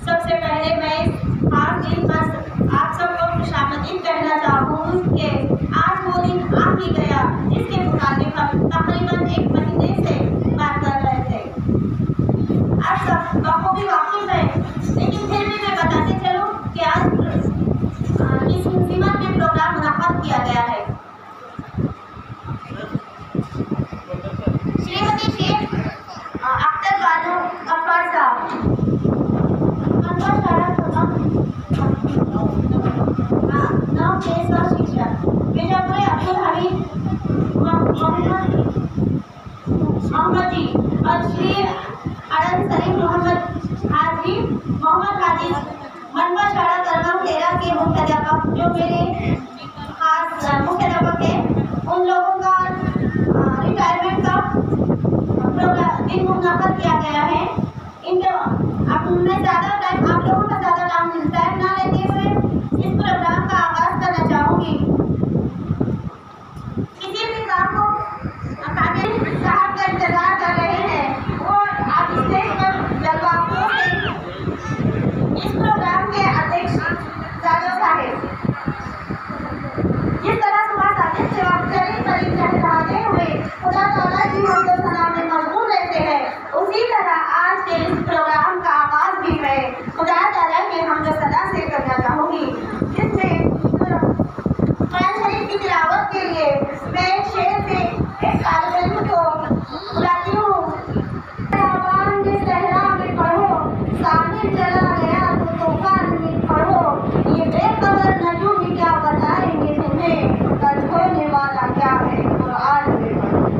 सबसे पहले मैं आज दिन बस आप सबको खुशामदीद कहना चाहूँ कि आज वो दिन आ ही गया जिसके मुताबिक हम तकरीबन 1 महीने से बात कर रहे थे। आप सब बखूबी वाकिफ है, लेकिन फिर भी मैं बताते चलूँ कि आज इस मुसीबत में प्रोग्राम मुनक़्क़द किया गया है। श्रीमती शेख अख्तर बानो अब्बास साहब मोहम्मद जी और श्री अरन सलीम मोहम्मद हाजी मनवा शाला करनाम 13 के मुख्य अध्यापक जो मेरे खास मुख्य अध्यापक है, उन लोगों का रिटायरमेंट का दिन मुनक़्क़द किया गया है। इनके अब मैं ज़्यादा टाइम आप लोगों का ज़्यादा टाइम ना लेते हुए इस प्रोग्राम का आगाज़ करना चाहूँगी। किसी भी काम को साहब का इंतजार कर रहे हैं वो आप स्टेज पर जलवाओं से इस प्रोग्राम के अध्यक्ष जादव साहिब जिस तरह सुबह सादिक से करीब करीब चहचहाते हुए खुदा ताला की हमद व सना में मशगूल रहते हैं, उसी तरह आज के इस प्रोग्राम का आगाज भी मैं खुदा ताला के हमद व सना से करना चाहूँगी, जिसमें कुरान शरीफ की तिलावत के लिए मैं एक शेर से एक तालिब को बुलाती हूँ। जिस सहरा में पढ़ो साहिब चला गया तो तूफान में पढ़ो, ये बेखबर नजूम भी क्या बताएंगे तुम्हें, कल होने वाला क्या है कुरान में पढ़ो।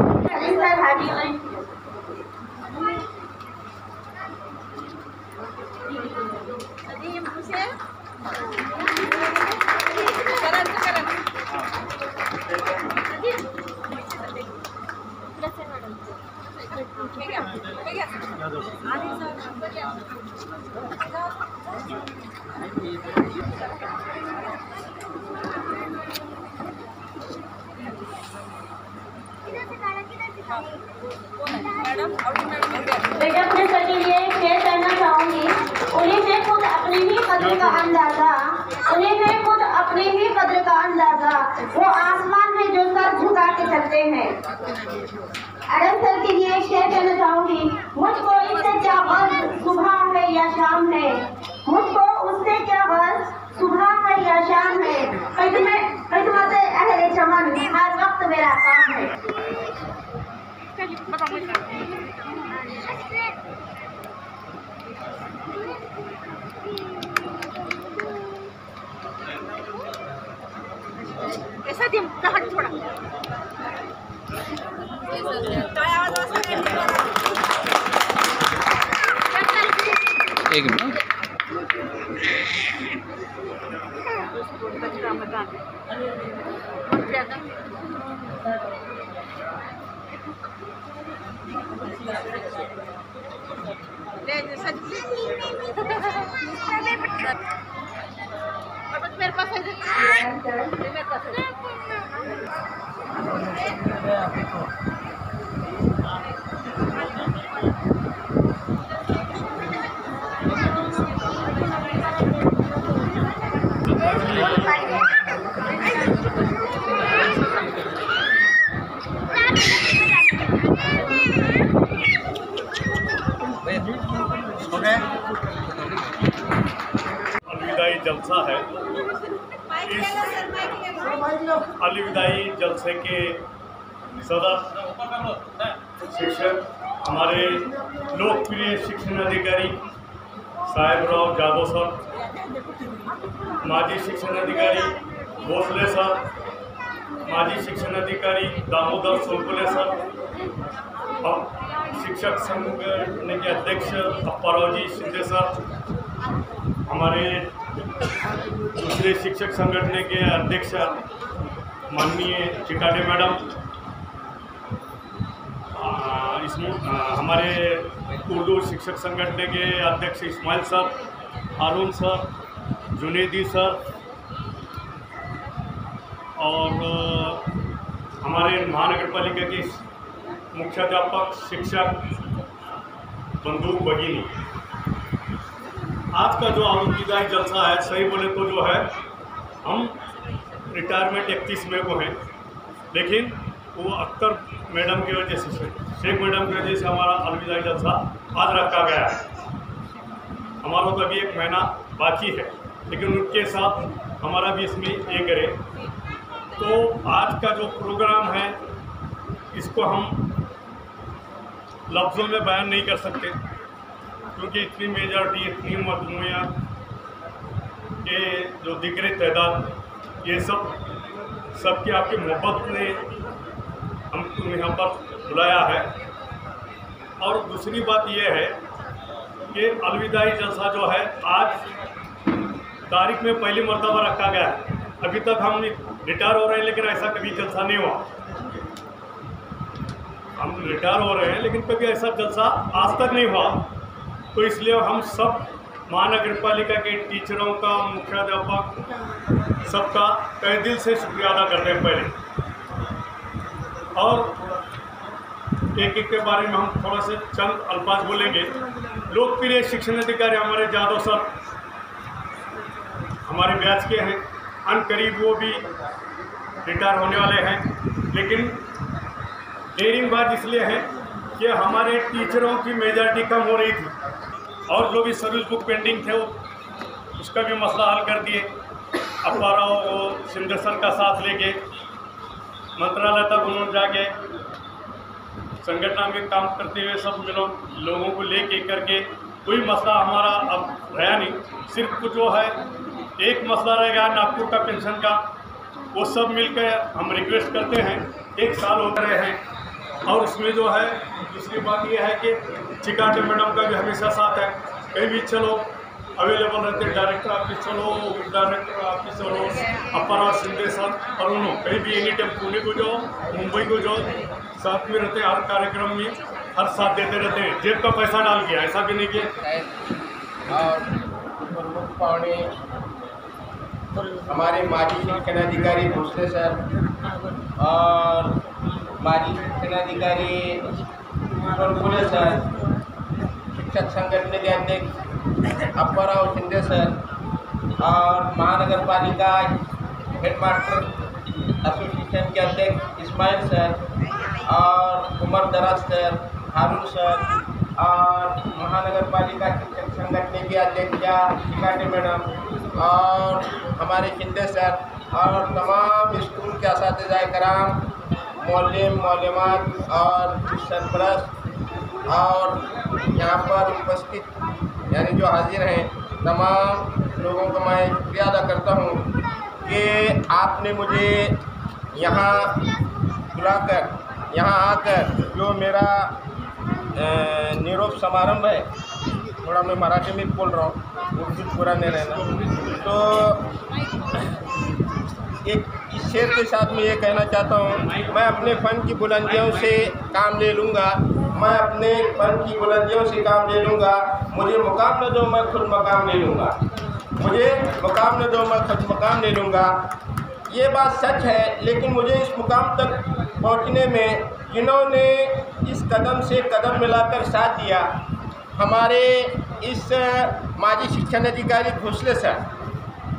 बेटा अपने सर के लिए शेयर करना चाहूँगी। उन्हें है खुद अपने ही कद्र का अंदाजा, उन्हें है खुद अपने ही कद्र का अंदाजा, वो आसमान में जो सर झुका के चलते हैं। अरब सर के लिए शेयर करना चाहूँगी। मुझको इससे क्या गर्ज सुबह है या शाम है, मुझको उससे क्या गर्ज सुबह है या शाम है, खिदमत अहले चमन हर वक्त मेरा काम है। ऐसा दिन हट थोड़ा एक मिनट मेरे पास जलसा है। इस अलविदाई जलसे के सदर शिक्षक हमारे लोकप्रिय शिक्षण अधिकारी साहेबराव जादव सर, माजी शिक्षण अधिकारी भोसले सर, माजी शिक्षण अधिकारी दामोदर सोलपुले सर, और शिक्षक संगठन के अध्यक्ष अप्पाराव जी शिंदे सर, हमारे दूसरे शिक्षक संगठन के अध्यक्ष माननीय चिकाटे मैडम, हमारे उर्दू शिक्षक संगठन के अध्यक्ष इस्माइल सर, हारून सर, जुनेदी सर, और हमारे महानगर पालिका के मुख्याध्यापक शिक्षक बंदूक भगिनी। आज का जो अलविदाई जलसा है, सही बोले तो जो है हम रिटायरमेंट 31 मई को हैं, लेकिन वो अख्तर मैडम की वजह से, शेख मैडम की वजह से हमारा अलविदाई जलसा आज रखा गया है। हमारा तो अभी 1 महीना बाकी है, लेकिन उनके साथ हमारा भी इसमें ये करे। तो आज का जो प्रोग्राम है इसको हम लफ्ज़ों में बयान नहीं कर सकते, क्योंकि इतनी मेजॉरिटी, इतनी मजमूया के जो दिख रहे तादाद, ये सबकी आपकी मोहब्बत ने हमको यहाँ पर बुलाया है। और दूसरी बात ये है कि अलविदाई जलसा जो है आज तारीख में पहली मरतबा रखा गया है। अभी तक हम रिटायर हो रहे हैं, लेकिन ऐसा कभी जलसा नहीं हुआ। हम रिटायर हो रहे हैं, लेकिन कभी ऐसा जलसा आज तक नहीं हुआ। तो इसलिए हम सब महानगर पालिका के टीचरों का, मुख्याध्यापक सबका तहे दिल से शुक्रिया अदा करते हैं पहले। और एक के बारे में हम थोड़ा से चंद अल्फाज बोलेंगे। लोकप्रिय शिक्षण अधिकारी हमारे जादव सर हमारे बैच के हैं, अनकरीब वो भी रिटायर होने वाले हैं, लेकिन डेयरिंग बात इसलिए है कि हमारे टीचरों की मेजॉरिटी कम हो रही थी और जो भी सर्विस बुक पेंडिंग थे उसका भी मसला हल कर दिए। अप्पाराव शिंदे सर का साथ लेके मंत्रालय तक उन्होंने जाके संगठन में काम करते हुए सब लोगों को लेके करके कोई मसला हमारा अब रहा नहीं। सिर्फ जो है एक मसला रह गया नागपुर का पेंशन का, वो सब मिलकर हम रिक्वेस्ट करते हैं। 1 साल हो रहे हैं और उसमें जो है दूसरी बात ये है कि चिकाटे मैडम का भी हमेशा साथ है। कहीं भी चलो अवेलेबल रहते हैं, डायरेक्टर ऑफिस चलो, डायरेक्टर ऑफिस चलो, अप्पाराव शिंदे सर, और उन्होंने कहीं भी एनी टाइम पुणे को जाओ, मुंबई को जाओ, साथ में रहते हैं। हर कार्यक्रम में हर साथ देते रहते हैं, जेब का पैसा डाल के, ऐसा भी नहीं किया। और प्रमुख पाहुणे हमारे माजी शिक्षण अधिकारी भोसले सर और माजी शिक्षण अधिकारी सोलपुले सर, शिक्षक संगठन के अध्यक्ष अप्पाराव शिंदे सर और महानगर पालिका हेडमास्टर एसोसिएशन के अध्यक्ष इस्माइल सर और उमर दराज सर, हारून सर और महानगर पालिका शिक्षक संगठन के अध्यक्षा चिकाटे मैडम और हमारे शिंदे सर और तमाम स्कूल के असातिज़ाए कराम, मौलिम, मौलिमात और सरपरस्त और यहाँ पर उपस्थित यानी जो हाजिर हैं तमाम लोगों को मैं शुक्रिया अदा करता हूँ कि आपने मुझे यहाँ बुलाकर, यहाँ आकर जो मेरा निरोप समारंभ है, थोड़ा मैं मराठी में बोल रहा हूँ, उर्दू पूरा नहीं रहना, तो एक इस शेर के साथ मैं ये कहना चाहता हूँ, मैं अपने फ़न की बुलंदियों से काम ले लूँगा, मैं अपने फ़न की बुलंदियों से काम ले लूँगा। मुझे मुकाम न दो, मैं खुद मकाम ले लूँगा। मुझे मुकाम न दो, मैं खुद मकाम ले लूँगा। ये बात सच है, लेकिन मुझे इस मुकाम तक पहुँचने में जिन्होंने इस कदम से कदम मिलाकर साथ दिया, हमारे इस माजी शिक्षण अधिकारी भोसले सर,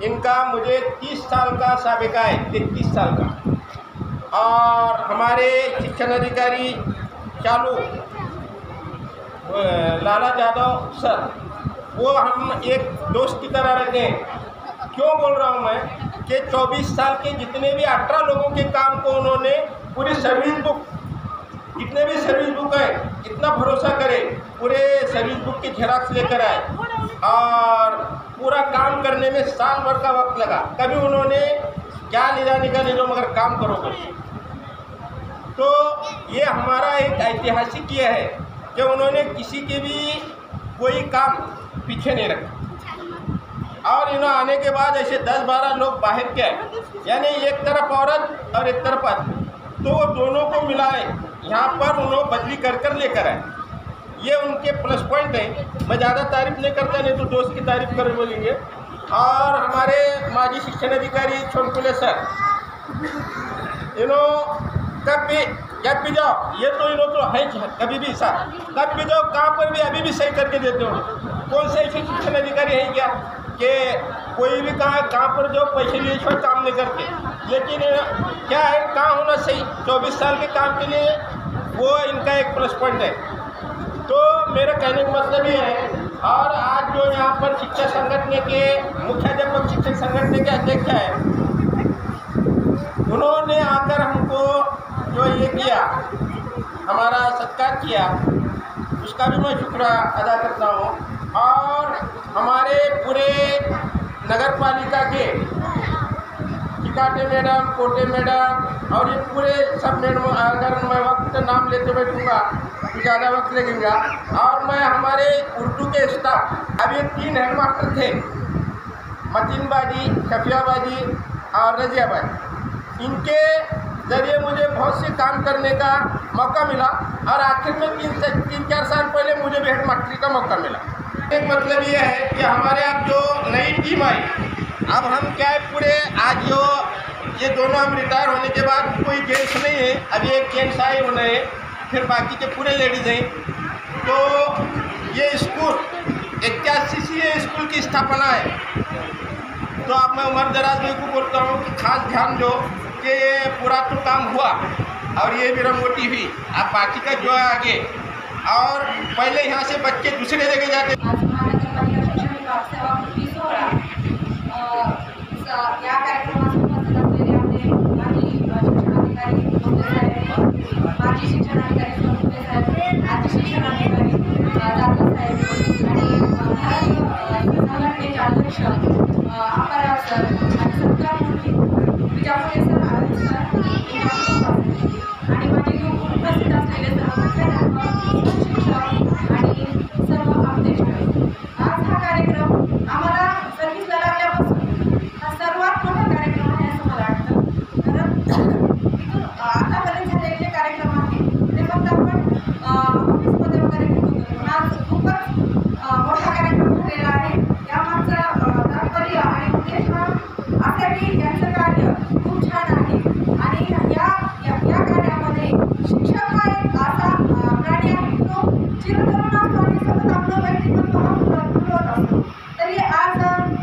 इनका मुझे 30 साल का साबिका है, 33 साल का। और हमारे शिक्षण अधिकारी चालू लाला यादव सर, वो हम एक दोस्त की तरह रहते हैं क्यों बोल रहा हूँ मैं कि 24 साल के जितने भी 18 लोगों के काम को उन्होंने पूरी सर्विस बुक, जितने भी सर्विस बुक है, इतना भरोसा करे, पूरे सर्विस बुक की झेरॉक्स लेकर आए और पूरा काम करने में साल भर का वक्त लगा। कभी उन्होंने क्या ले जाने का नहीं लो, मगर काम करोगे। तो ये हमारा एक ऐतिहासिक ये है कि उन्होंने किसी के भी कोई काम पीछे नहीं रखा। और इन्होंने आने के बाद ऐसे 10-12 लोग बाहर के आए, यानी एक तरफ औरत और एक तरफ आदमी, तो वो दोनों को मिलाए यहाँ पर उन्होंने बदली कर लेकर आए। ये उनके प्लस पॉइंट है। मैं ज़्यादा तारीफ नहीं करता, नहीं तो दोस्त की तारीफ कर बोलेंगे। और हमारे माजी शिक्षण अधिकारी छोनकुले सर, जब भी जाओ, ये तो इन्हों तो है कभी भी सर, कब भी जाओ कहाँ पर भी अभी भी सही करके देते हो। कौन से ऐसे शिक्षण अधिकारी है क्या कि कोई भी कहाँ पर जाओ पैसे लिए छोड़ काम नहीं करते, लेकिन क्या है काम होना सही। 24 साल के काम के लिए वो इनका एक प्लस पॉइंट है। तो मेरा कहने का मतलब ये है। और आज जो यहाँ पर शिक्षक संगठन के मुख्याध्यापक शिक्षक संगठन के अध्यक्ष है, उन्होंने आकर हमको जो ये किया, हमारा सत्कार किया, उसका भी मैं शुक्र अदा करता हूँ। और हमारे पूरे नगर पालिका के चिकाटे मैडम, कोटे मैडम और ये पूरे सब मैडम, अगर मैं वक्त नाम लेते बैठूँगा तो ज़्यादा वक्त लगेगा। और मैं हमारे उर्दू के स्टाफ, अभी 3 हेडमास्टर थे, मतीन बाजी, शफिया बाजी और रजिया बाजी, इनके ज़रिए मुझे बहुत से काम करने का मौका मिला। और आखिर में 3-4 साल पहले मुझे भी हेडमास्टरी का मौका मिला। एक मतलब ये है कि हमारे अब जो नई टीम आई, अब हम क्या है पूरे आज जो ये दोनों हम रिटायर होने के बाद कोई जेंट्स नहीं है, अभी एक जेंट्स आए उन्हें, फिर बाकी के पूरे लेडीज़ हैं। तो ये स्कूल 81 से ये स्कूल की स्थापना है। तो अब मैं उमर दराज भाई को बोलता हूँ कि खास ध्यान दो कि ये पूरा तो काम हुआ और ये भी रंगोटी हुई, अब बाकी का जो है आगे। और पहले यहाँ से बच्चे दूसरे जगह जाते। आज महानगरपालिका शैक्षणिक विभाग सेवा कृती सोहळा या कार्यक्रमास उपस्थित असलेले आपले माजी शिक्षणाधिकारी मोठे साहेब, माजी शिक्षणाधिकारी मोठे साहेब, आजी शिक्षणाधिकारी जाधव साहेब आणि भारत संघटनेचे अध्यक्ष अपारा सर आणि सत्कारमूर्ती विजापुरे सर, आनंद सर आणि माझे उपस्थित असलेले सर्व मुख्याध्यापक, शिक्षक आणि सर्व अपदेष्ट, आज हा कार्यक्रम आम्हाला सर्व्हिसला लागल्यापासून हा सर्वात मोठा कार्यक्रम आहे असं मला वाटतं. कारण इथून आतापर्यंत झालेले जे कार्यक्रम आहेत ते फक्त आपण ऑफिसमध्ये वगैरे घेतो, पण आज खूपच मोठा कार्यक्रम झालेला आहे. यामागचं तात्पर्य आणि उद्देश असा की यांचं कार्य खूप छान आहे आणि या कार्यामध्ये शिक्षक हा एक असा प्राणी आहे तो चिरतरुण असतो आणि सतत आपलं व्यक्तिमत्व हा फुलवत असतो. तरी आज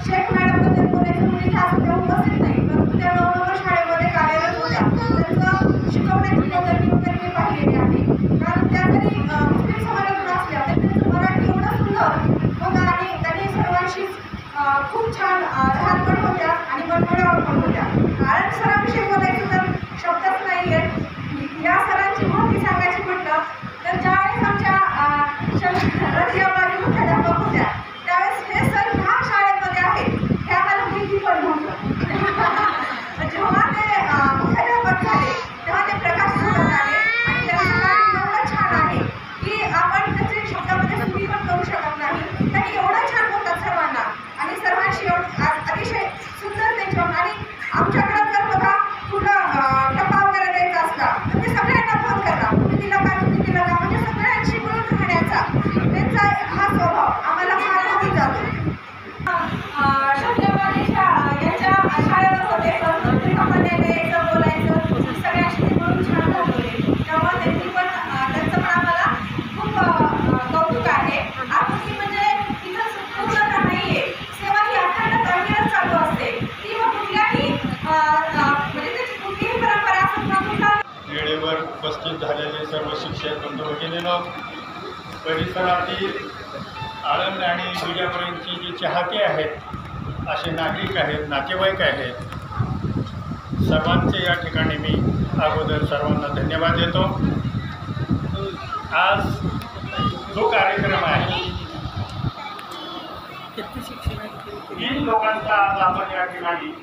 शेख मॅडमबद्दल बोलायचं म्हणजे जास्त ते उपस्थित नाही, परंतु त्या 9 शाळेमध्ये कार्यरत होत्या. त्यांचं शिकवण्याची पद्धती वगैरे मी पाहिलेली आहे. कारण त्या जरी मुस्लिम समाजातून असल्या तरी त्यांचं मराठी एवढं सुंदर होतं आणि त्यांनी सर्वांशी खूप छान लहानपण होत्या आणि मनमोड्यावर पण होत्या. कारण सरांविषयी बोलायचं तर शब्दच नाही आहेत. या सरांची माहिती सांगायची म्हटलं तर ज्यावेळेस आमच्या रजियाबाजी मुख्याध्यापक होत्या त्यावेळेस हे सर ह्या शाळेमध्ये आहेत हे आम्हाला माहिती पण नव्हतं. जेव्हा ते मुख्याध्यापक झाले तेव्हा ते प्रकाश सोडत आले आणि त्यांचं कार्य एवढं छान आहे की आपण त्याचे शब्दामध्ये सुरी पण करू शकत नाही. त्यांनी एवढं छान बोलतात सर्वांना आणि सर्वांशी अतिशय सुंदर त्यांच्यावर. आणि आमच्याकडं जर बघा कुठं टप्पा वगैरे द्यायचा असला तर ते सगळ्यांना फोन करतात, तुम्ही दिला का, तुम्ही दिला का, म्हणजे सगळ्यांशी मिळून राहण्याचा त्यांचा हा स्वभाव आम्हाला फार भावून जातो. यांच्या शाळेवर होते यायचं बोलायचं सगळ्यांशी मिळून छान राहतो. तेव्हा त्यांनी पण त्यांचं पण आम्हाला खूप कौतुक आहे. आपण म्हणजे तिथं पूर्णता नाही आहे, सेवा ही अखंड तळमळच चालू असते. ती मग कुठल्याही म्हणजे त्याची कुठलीही परंपरा असं वेळेवर उपस्थित झालेले सर्व शिक्षक बंधू भगिनींनो, परिसरातील आळंद आणि विजापुरांची जी चाहते आहेत असे नागरिक आहेत, नातेवाईक आहेत, सर्वांचे या ठिकाणी मी अगोदर सर्वांना धन्यवाद देतो. आज जो कार्यक्रम आहे तीन लोकांचा आज आपण या ठिकाणी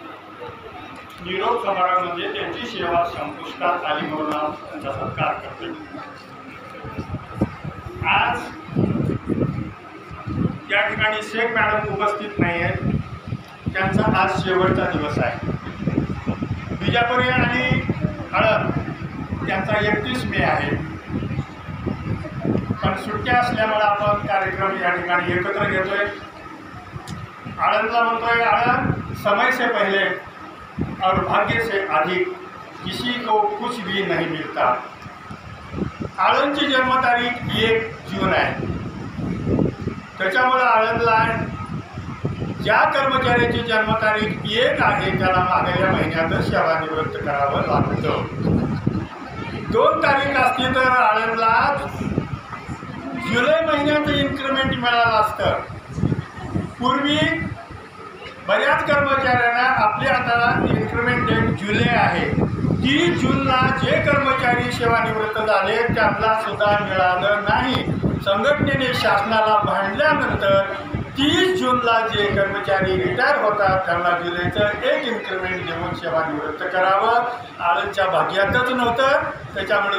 निरोप समारंभ म्हणजे त्यांची सेवा संपुष्टात आली म्हणून आज त्यांचा सत्कार करतो. आज या ठिकाणी शेख मॅडम उपस्थित नाही आहेत, त्यांचा आज शेवटचा दिवस आहे. विजापुरी आणि हळद यांचा 31 मे आहे, पण सुट्ट्या असल्यामुळे आपण कार्यक्रम या ठिकाणी एकत्र घेतोय. आळंदला म्हणतोय, आळंद समय से पहले और भाग्य से अधिक किसी को कुछ भी नहीं मिलता. आळंदची जन्मतारीख 1 जून आहे. त्याच्यामुळे आळंदला ज्या कर्मचाऱ्याची जन्मतारीख 1 आहे त्याला मागल्या महिन्यातच सेवानिवृत्त करावं लागतं. 2 तारीख असती तर आळंदला जुलै महिन्याचं इन्क्रिमेंट मिळालं असतं. पूर्वी बऱ्याच कर्मचाऱ्यांना आपल्या हाताला इन्क्रिमेंट डेट जुलै आहे. 30 जूनला जे कर्मचारी सेवानिवृत्त झाले त्यांना सुद्धा मिळालं नाही. संघटनेने शासनाला भांडल्यानंतर 30 जूनला जे कर्मचारी रिटायर होतात त्यांना जुलैचं 1 इन्क्रिमेंट देऊन सेवानिवृत्त करावं. आळंदच्या भाग्यातच नव्हतं, त्याच्यामुळे